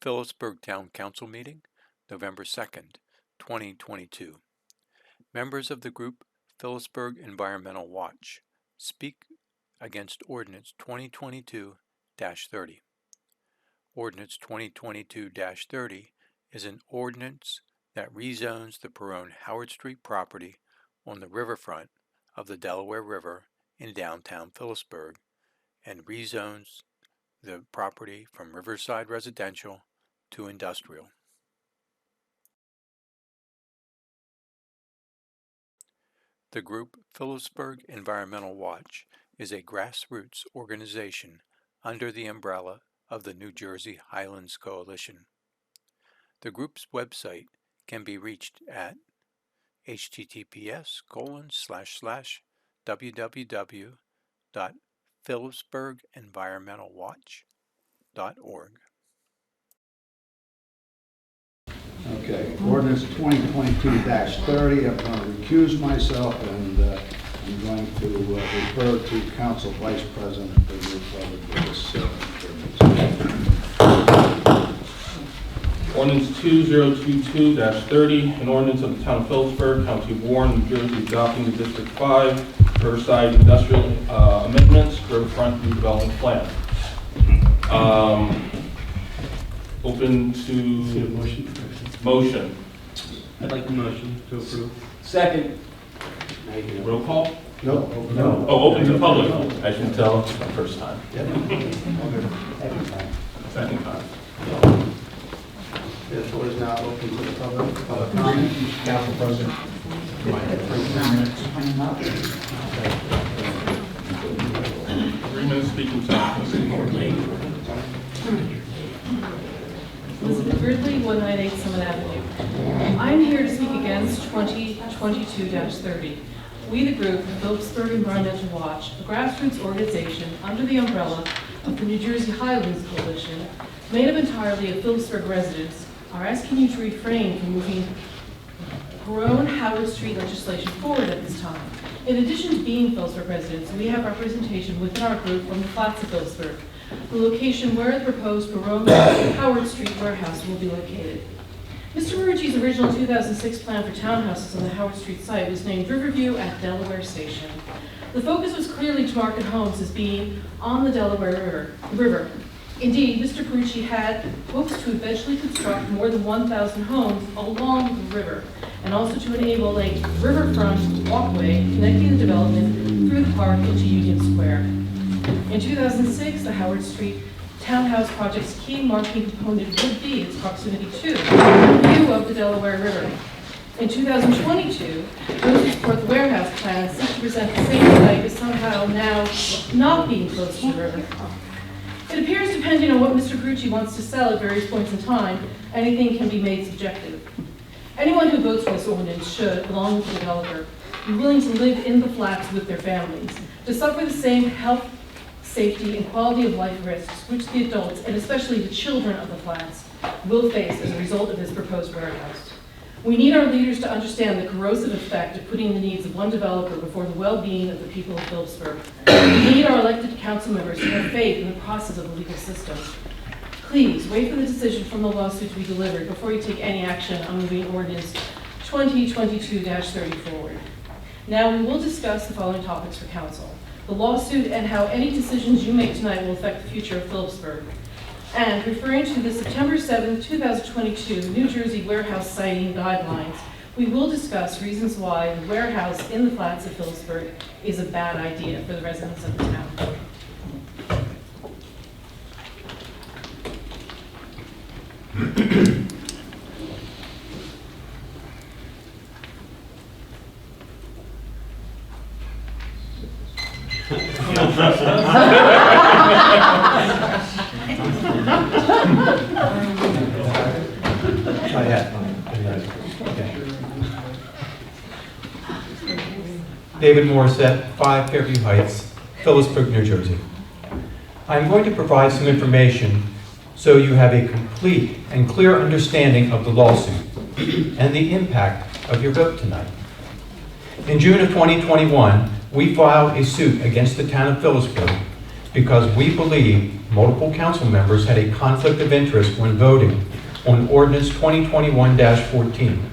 Phillipsburg Town Council meeting, November 2nd, 2022. Members of the group Phillipsburg Environmental Watch speak against Ordinance 2022-30. Ordinance 2022-30 is an ordinance that rezones the Peron Howard Street property on the riverfront of the Delaware River in downtown Phillipsburg and rezones the property from riverside residential to industrial. The group Phillipsburg Environmental Watch is a grassroots organization under the umbrella of the New Jersey Highlands Coalition. The group's website can be reached at https://www.phillipsburgenvironmentalwatch.org. Okay, ordinance 2022-30. I'm going to recuse myself, and I'm going to refer to Council Vice President for your public this Ordinance 2022-30, an ordinance of the Town of Phillipsburg, County of Warren, New Jersey, adopting the District 5 Riverside Industrial Amendments Riverfront Redevelopment Plan. Open to motion. I'd like the motion to approve. Second. Roll call? No. Oh, open to public. I can tell it's the first time. Second time. The floor is now open to the public. Public comment. Council President. 3 minutes speaking time. Elizabeth Ridley, 198 Summit Avenue. I'm here to speak against 2022-30. We, the group, Phillipsburg Environmental Watch, a grassroots organization under the umbrella of the New Jersey Highlands Coalition, made up entirely of Phillipsburg residents, are asking you to refrain from moving Peron Howard Street legislation forward at this time. In addition to being Phillipsburg residents, we have representation within our group from the flats of Phillipsburg, the location where the proposed Peron Howard Street Warehouse will be located. Mr. Marucci's original 2006 plan for townhouses on the Howard Street site was named Riverview at Delaware Station. The focus was clearly to market homes as being on the Delaware River. Indeed, Mr. Perucci had hopes to eventually construct more than 1,000 homes along the river, and also to enable a riverfront walkway connecting the development through the park into Union Square. In 2006, the Howard Street Townhouse project's key marketing component would be its proximity to the view of the Delaware River. In 2022, those who support the warehouse plan seek to present the same site as somehow now not being close to the river. It appears, depending on what Mr. Perucci wants to sell at various points in time, anything can be made subjective. Anyone who votes for this ordinance should, along with the developer, be willing to live in the flats with their families, to suffer the same health, safety, and quality of life risks which the adults, and especially the children of the flats, will face as a result of this proposed warehouse. We need our leaders to understand the corrosive effect of putting the needs of one developer before the well-being of the people of Phillipsburg. We need our elected council members to have faith in the process of the legal system. Please wait for the decision from the lawsuit to be delivered before you take any action on moving ordinance 2022-30 forward. Now we will discuss the following topics for council: the lawsuit and how any decisions you make tonight will affect the future of Phillipsburg. And referring to the September 7, 2022 New Jersey Warehouse Siting Guidelines, we will discuss reasons why the warehouse in the flats of Phillipsburg is a bad idea for the residents of the town. David Morissette, 5 Fairview Heights, Phillipsburg, New Jersey. I'm going to provide some information so you have a complete and clear understanding of the lawsuit and the impact of your vote tonight. In June of 2021, we filed a suit against the town of Phillipsburg because we believe multiple council members had a conflict of interest when voting on Ordinance 2021-14.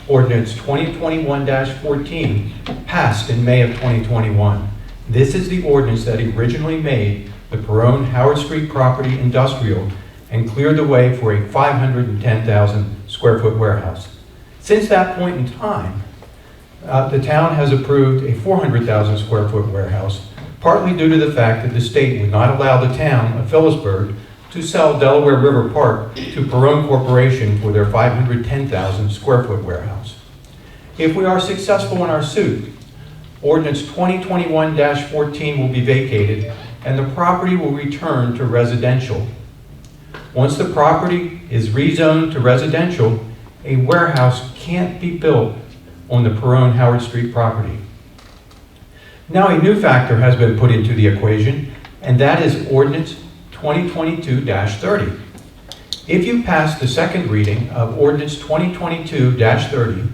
Ordinance 2021-14 passed in May of 2021. This is the ordinance that originally made the Peron Howard Street Property industrial and cleared the way for a 510,000 square foot warehouse. Since that point in time, the town has approved a 400,000 square foot warehouse, partly due to the fact that the state would not allow the town of Phillipsburg to sell Delaware River Park to Peron Corporation for their 510,000 square foot warehouse. If we are successful in our suit, Ordinance 2021-14 will be vacated and the property will return to residential. Once the property is rezoned to residential, a warehouse can't be built on the Peron Howard Street property. Now a new factor has been put into the equation, and that is Ordinance 2022-30. If you pass the second reading of Ordinance 2022-30,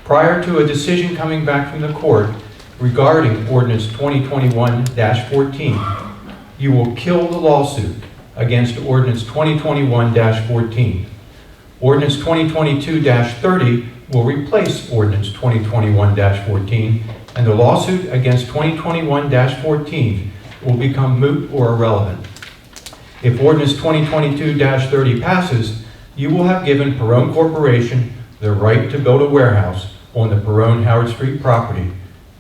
prior to a decision coming back from the court regarding Ordinance 2021-14, you will kill the lawsuit against Ordinance 2021-14. Ordinance 2022-30 will replace Ordinance 2021-14, and the lawsuit against 2021-14 will become moot or irrelevant. If Ordinance 2022-30 passes, you will have given Peron Corporation the right to build a warehouse on the Peron Howard Street property,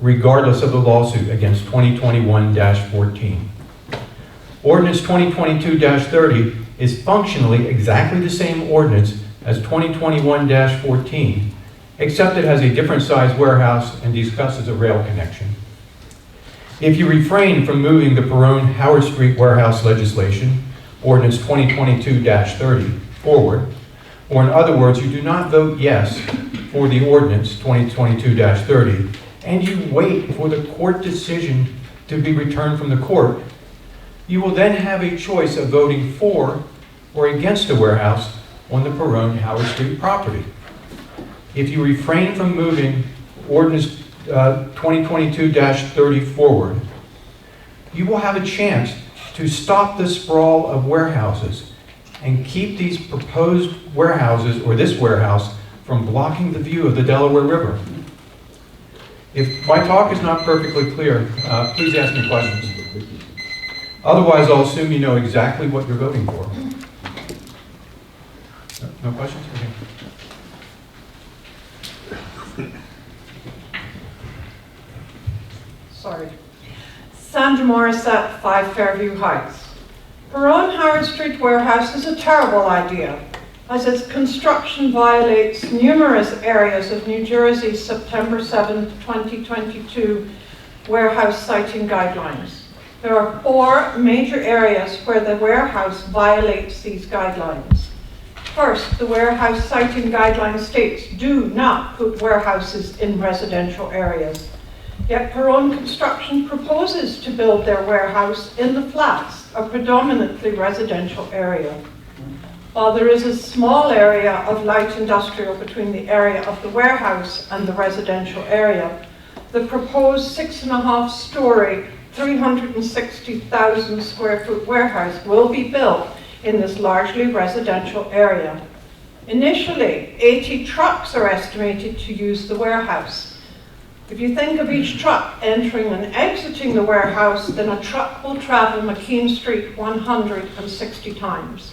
regardless of the lawsuit against 2021-14. Ordinance 2022-30 is functionally exactly the same ordinance as 2021-14, except it has a different size warehouse and discusses a rail connection. If you refrain from moving the Peron Howard Street warehouse legislation, Ordinance 2022-30, forward, or in other words, you do not vote yes for the Ordinance 2022-30, and you wait for the court decision to be returned from the court, you will then have a choice of voting for or against a warehouse on the Peron Howard Street property. If you refrain from moving Ordinance 2022-30 forward, you will have a chance to stop the sprawl of warehouses and keep these proposed warehouses, or this warehouse, from blocking the view of the Delaware River. If my talk is not perfectly clear, please ask me questions. Otherwise, I'll assume you know exactly what you're voting for. No questions? Okay. Sorry. Sandra Morissette, 5 Fairview Heights. Peron Howard Street Warehouse is a terrible idea, as its construction violates numerous areas of New Jersey's September 7, 2022 Warehouse Siting Guidelines. There are 4 major areas where the warehouse violates these guidelines. First, the Warehouse Siting Guideline states do not put warehouses in residential areas. Yet Peron Construction proposes to build their warehouse in the flats, a predominantly residential area. While there is a small area of light industrial between the area of the warehouse and the residential area, the proposed 6.5-story, 360,000 square foot warehouse will be built in this largely residential area. Initially, 80 trucks are estimated to use the warehouse. If you think of each truck entering and exiting the warehouse, then a truck will travel McKean Street 160 times.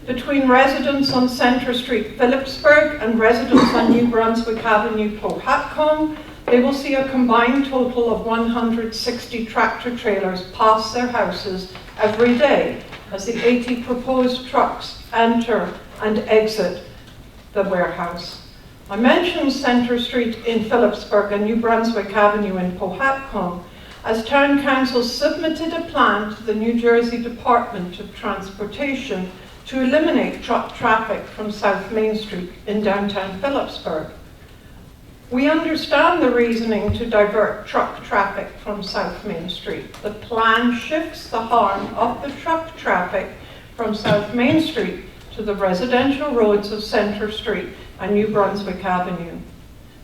Between residents on Center Street, Phillipsburg, and residents on New Brunswick Avenue, Powhatcom, they will see a combined total of 160 tractor trailers pass their houses every day as the 80 proposed trucks enter and exit the warehouse. I mentioned Center Street in Phillipsburg and New Brunswick Avenue in Powhatcom as Town Council submitted a plan to the New Jersey Department of Transportation to eliminate truck traffic from South Main Street in downtown Phillipsburg. We understand the reasoning to divert truck traffic from South Main Street. The plan shifts the harm of the truck traffic from South Main Street to the residential roads of Center Street and New Brunswick Avenue.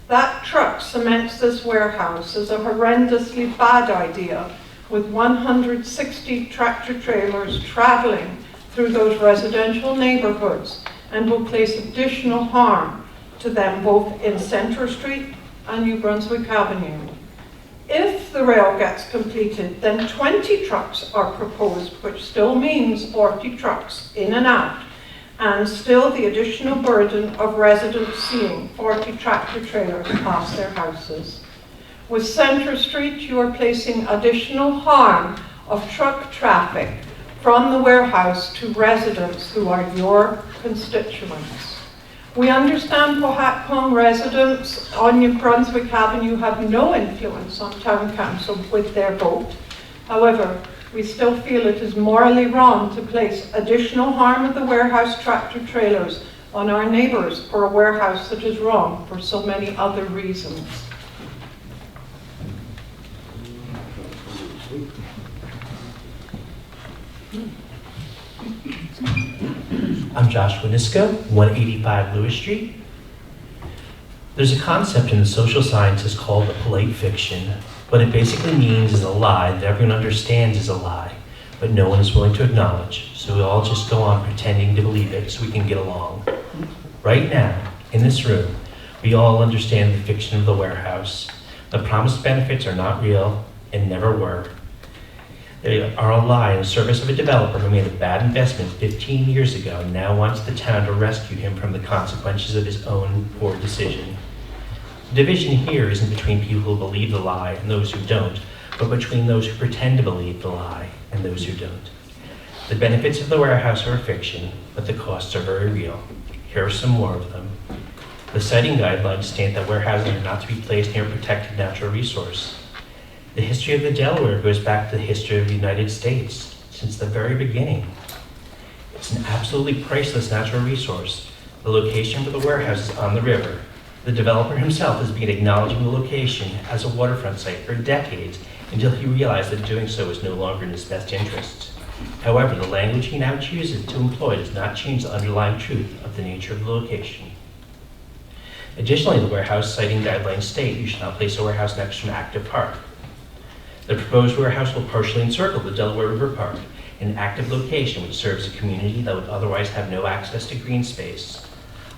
That truck cements this warehouse as a horrendously bad idea with 160 tractor trailers traveling through those residential neighborhoods and will place additional harm to them both in Center Street and New Brunswick Avenue. If the rail gets completed, then 20 trucks are proposed, which still means 40 trucks in and out, and still the additional burden of residents seeing 40 tractor trailers pass their houses. With Center Street, you are placing additional harm of truck traffic from the warehouse to residents who are your constituents. We understand Cohasset residents on New Brunswick Avenue have no influence on Town Council with their vote. However, we still feel it is morally wrong to place additional harm of the warehouse tractor trailers on our neighbours for a warehouse that is wrong for so many other reasons. I'm Joshua Nisko, 185 Lewis Street. There's a concept in the social sciences called a polite fiction. What it basically means is a lie that everyone understands is a lie, but no one is willing to acknowledge. So we all just go on pretending to believe it so we can get along. Right now, in this room, we all understand the fiction of the warehouse. The promised benefits are not real and never were. They are a lie in the service of a developer who made a bad investment 15 years ago and now wants the town to rescue him from the consequences of his own poor decision. The division here isn't between people who believe the lie and those who don't, but between those who pretend to believe the lie and those who don't. The benefits of the warehouse are a fiction, but the costs are very real. Here are some more of them. The siting guidelines state that warehouses are not to be placed near a protected natural resource. The history of the Delaware goes back to the history of the United States, since the very beginning. It's an absolutely priceless natural resource. The location for the warehouse is on the river. The developer himself has been acknowledging the location as a waterfront site for decades until he realized that doing so was no longer in his best interests. However, the language he now chooses to employ does not change the underlying truth of the nature of the location. Additionally, the warehouse siting guidelines state you should not place a warehouse next to an active park. The proposed warehouse will partially encircle the Delaware River Park, an active location which serves a community that would otherwise have no access to green space.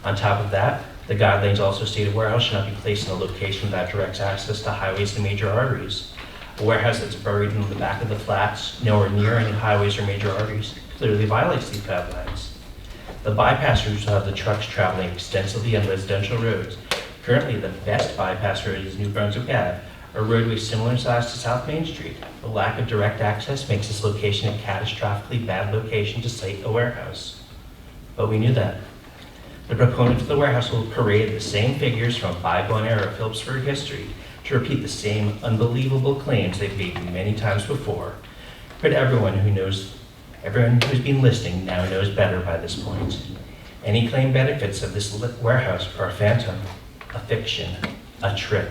On top of that, the guidelines also state a warehouse should not be placed in a location without direct access to highways and major arteries. A warehouse that's buried in the back of the flats, nowhere near any highways or major arteries, clearly violates these guidelines. The bypass routes will have the trucks traveling extensively on residential roads. Currently, the best bypass road is New Brunswick Ave, a roadway similar in size to South Main Street. The lack of direct access makes this location a catastrophically bad location to site a warehouse. But we knew that. The proponents of the warehouse will parade the same figures from a bygone era of Phillipsburg history to repeat the same unbelievable claims they've made many times before. But everyone who's been listening now knows better by this point. Any claimed benefits of this warehouse are a phantom, a fiction, a trick,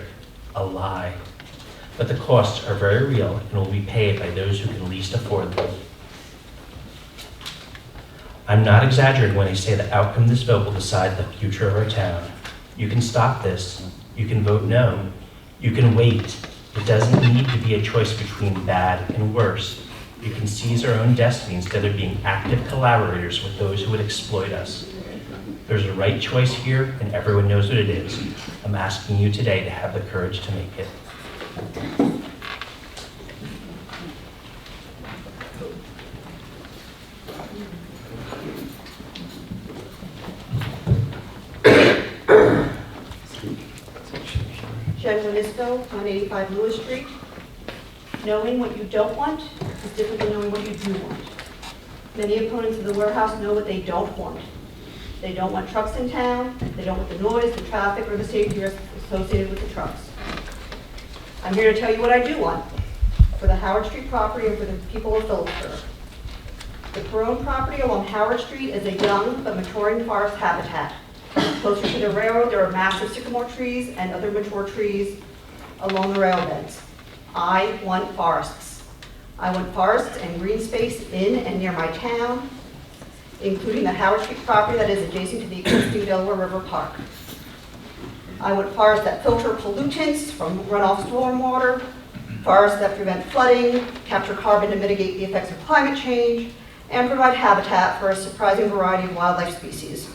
a lie. But the costs are very real and will be paid by those who can least afford them. I'm not exaggerating when I say the outcome of this vote will decide the future of our town. You can stop this. You can vote no. You can wait. It doesn't need to be a choice between bad and worse. You can seize our own destiny instead of being active collaborators with those who would exploit us. There's a right choice here, and everyone knows what it is. I'm asking you today to have the courage to make it. Joshua Nisko, 185 Lewis Street. Knowing what you don't want is different than knowing what you do want. Many opponents of the warehouse know what they don't want. They don't want trucks in town. They don't want the noise, the traffic, or the safety risks associated with the trucks. I'm here to tell you what I do want for the Howard Street property and for the people of Phillipsburg. The Peron property along Howard Street is a young but maturing forest habitat. Closer to the railroad, there are massive sycamore trees and other mature trees along the rail beds. I want forests. I want forests and green space in and near my town, including the Howard Street property that is adjacent to the existing Delaware River Park. I want forests that filter pollutants from runoff stormwater, forests that prevent flooding, capture carbon to mitigate the effects of climate change, and provide habitat for a surprising variety of wildlife species.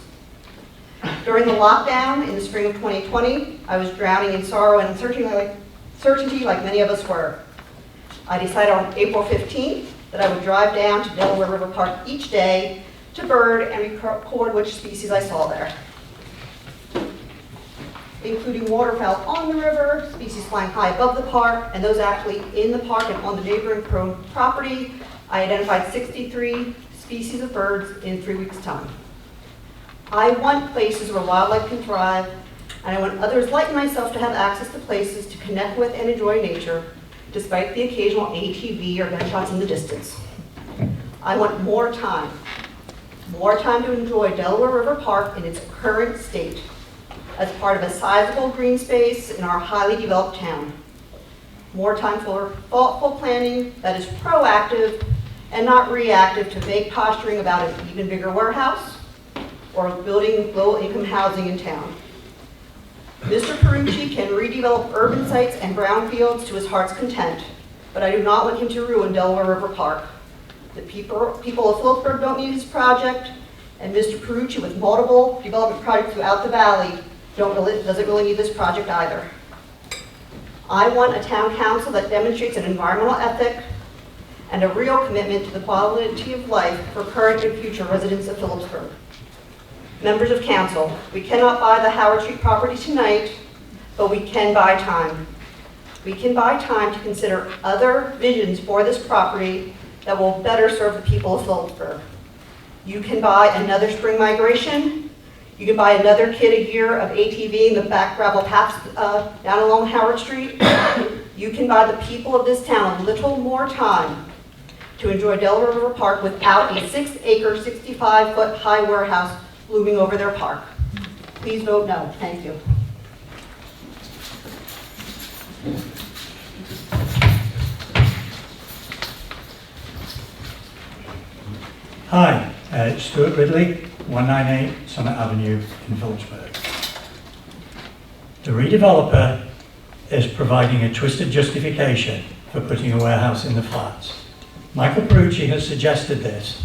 During the lockdown in the spring of 2020, I was drowning in sorrow and uncertainty like many of us were. I decided on April 15th that I would drive down to Delaware River Park each day to bird and record which species I saw there, including waterfowl on the river, species flying high above the park, and those actually in the park and on the neighboring Peron property. I identified 63 species of birds in 3 weeks' time. I want places where wildlife can thrive, and I want others like myself to have access to places to connect with and enjoy nature, despite the occasional ATV or gunshots in the distance. I want more time to enjoy Delaware River Park in its current state, as part of a sizable green space in our highly developed town. More time for thoughtful planning that is proactive and not reactive to vague posturing about an even bigger warehouse or building low-income housing in town. Mr. Perucci can redevelop urban sites and brownfields to his heart's content, but I do not want him to ruin Delaware River Park. The people of Phillipsburg don't need his project, and Mr. Perucci, with multiple development projects throughout the valley, doesn't really need this project either. I want a town council that demonstrates an environmental ethic and a real commitment to the quality of life for current and future residents of Phillipsburg. Members of council, we cannot buy the Howard Street property tonight, but we can buy time. We can buy time to consider other visions for this property that will better serve the people of Phillipsburg. You can buy another spring migration. You can buy another kid a year of ATV in the back gravel paths down along Howard Street. You can buy the people of this town a little more time to enjoy Delaware River Park without a 6-acre, 65-foot high warehouse looming over their park. Please vote no. Thank you. Hi, Stuart Ridley, 198 Summit Avenue in Phillipsburg. The redeveloper is providing a twisted justification for putting a warehouse in the flats. Michael Perucci has suggested this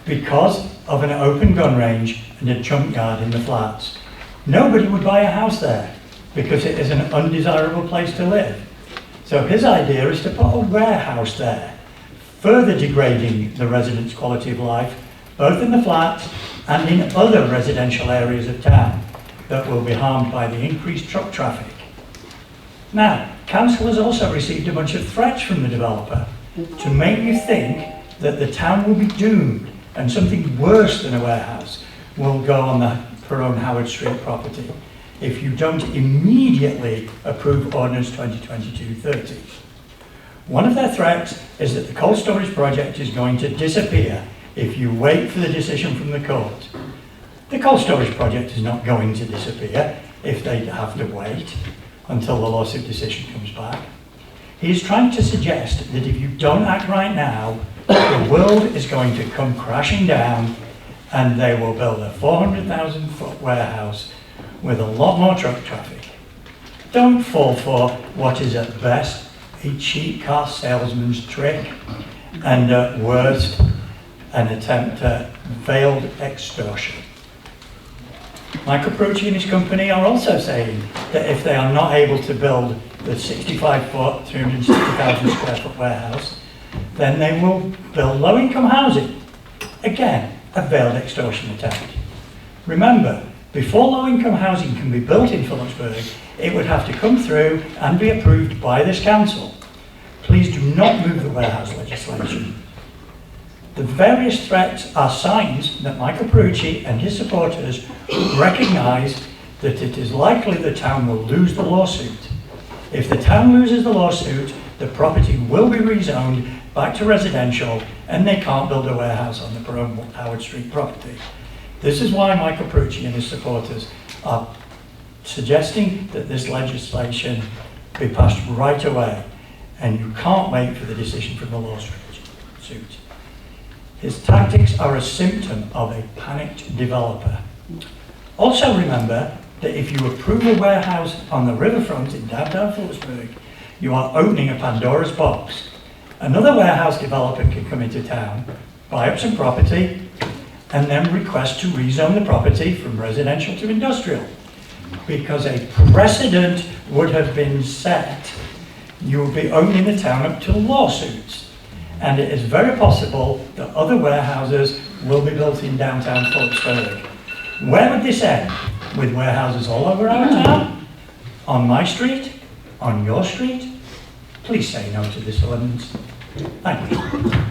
because of an open gun range and a junkyard in the flats. Nobody would buy a house there because it is an undesirable place to live. So his idea is to put a warehouse there, further degrading the residents' quality of life, both in the flats and in other residential areas of town that will be harmed by the increased truck traffic. Now, council has also received a bunch of threats from the developer to make you think that the town will be doomed and something worse than a warehouse will go on the Peron Howard Street property if you don't immediately approve Ordinance 2022-30. One of their threats is that the cold storage project is going to disappear if you wait for the decision from the court. The cold storage project is not going to disappear if they have to wait until the lawsuit decision comes back. He's trying to suggest that if you don't act right now, the world is going to come crashing down and they will build a 400,000 foot warehouse with a lot more truck traffic. Don't fall for what is at best a cheap car salesman's trick and at worst an attempt at veiled extortion. Michael Perucci and his company are also saying that if they are not able to build the 65 foot, 360,000 square foot warehouse, then they will build low-income housing. Again, a veiled extortion attempt. Remember, before low-income housing can be built in Phillipsburg, it would have to come through and be approved by this council. Please do not move the warehouse legislation. The various threats are signs that Michael Perucci and his supporters recognise that it is likely the town will lose the lawsuit. If the town loses the lawsuit, the property will be rezoned back to residential and they can't build a warehouse on the Peron Howard Street property. This is why Michael Perucci and his supporters are suggesting that this legislation be passed right away and you can't wait for the decision from the lawsuit. His tactics are a symptom of a panicked developer. Also remember that if you approve a warehouse on the riverfront in downtown Phillipsburg, you are opening a Pandora's box. Another warehouse developer can come into town, buy up some property, and then request to rezone the property from residential to industrial. Because a precedent would have been set, you will be opening the town up to lawsuits. And it is very possible that other warehouses will be built in downtown Phillipsburg. Where would this end? With warehouses all over our town? On my street? On your street? Please say no to this ordinance. Thank you.